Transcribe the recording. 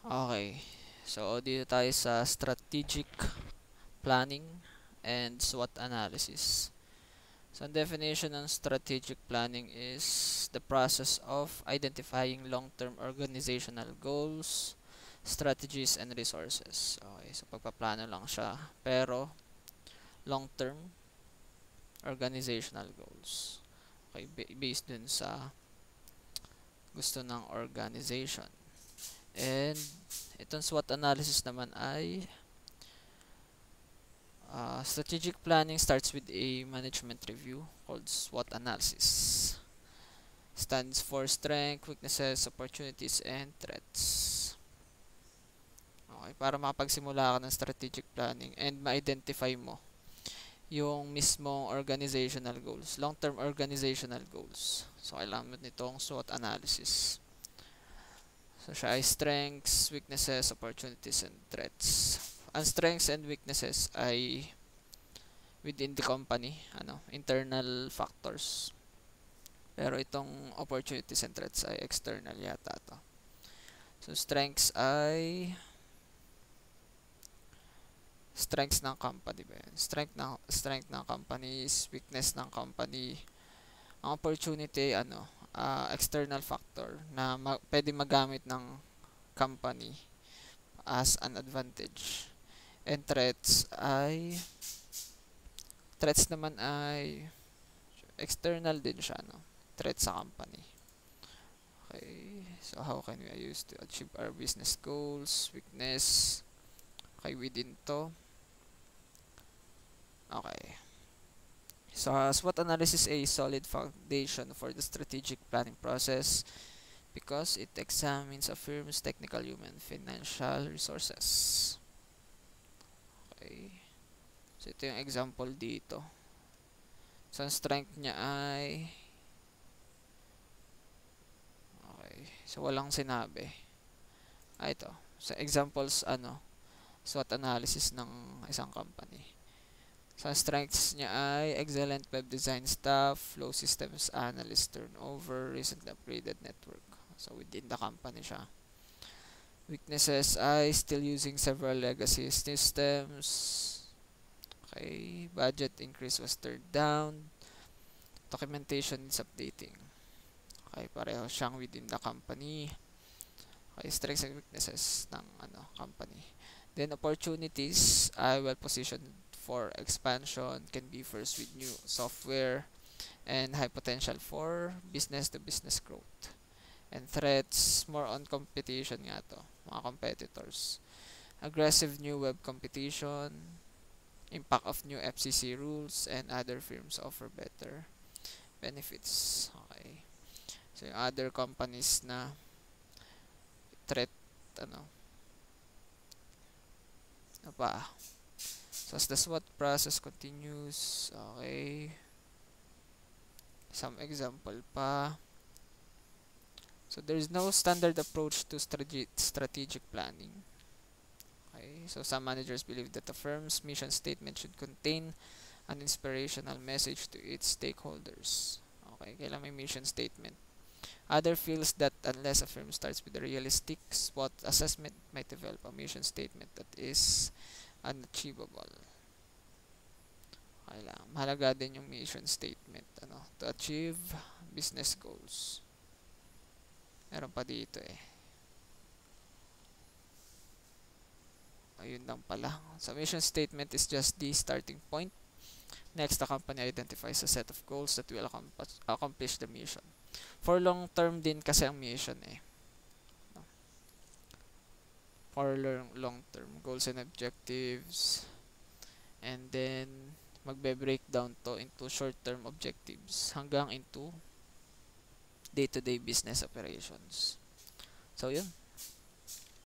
Okay. So, dito tayo sa strategic planning and SWOT analysis. So, ang definition ng strategic planning is the process of identifying long-term organizational goals, strategies, and resources. Okay, so pagpaplano lang siya. Pero, long-term organizational goals. Okay, based dun sa gusto ng organization. And, itong SWOT analysis naman ay strategic planning starts with a management review called SWOT analysis. Stands for strength, weaknesses, opportunities, and threats. Okay, para makapagsimula ka ng strategic planning and ma-identify mo yung mismong organizational goals, long-term organizational goals. So, kailangan mo nitong SWOT analysis. So, siya ay strengths, weaknesses, opportunities, and threats. Ang strengths and weaknesses ay within the company, internal factors. Pero itong opportunities and threats ay external yata to. So, strengths ng company ba yun? Strength ng company is weakness ng company. Ang opportunity, external factor na pwede magamit ng company as an advantage. And threats naman ay external din siya, threat sa company. Okay, so how can we use to achieve our business goals, weakness, okay, within to. Okay, so SWOT analysis is a solid foundation for the strategic planning process because it examines a firm's technical, human, financial resources. Okay, so ito yung example dito. So ang strength niya ay so walang sinabi. Ito. So examples SWOT analysis ng isang company. So strengths niya ay excellent web design staff, flow systems analyst, turnover, recently upgraded network. So within the company siya. Weaknesses ay still using several legacy systems. Okay, budget increase was turned down. Documentation is updating. Okay, pareho siyang within the company. Okay, strengths and weaknesses ng company. Then opportunities are well positioned for expansion, can be first with new software, and high potential for business to business growth. And threats, more on competition nga to, mga competitors. Aggressive new web competition, impact of new FCC rules, and other firms offer better benefits. Okay. So yung other companies na threat, ano pa. So as the SWOT process continues, okay, some example pa. So there is no standard approach to strategic planning. Okay, so some managers believe that the firm's mission statement should contain an inspirational message to its stakeholders. Okay, kailan may mission statement. Other feels that unless a firm starts with a realistic SWOT assessment, might develop a mission statement that is unachievable. Okay lang. Mahalaga din yung mission statement to achieve business goals. Meron pa dito ayun lang pala. So mission statement is just the starting point. Next, the company identifies a set of goals that will accomplish the mission. For long term din kasi ang mission for long term goals and objectives, and then magbe-breakdown to into short-term objectives hanggang into day-to-day business operations. So, yun.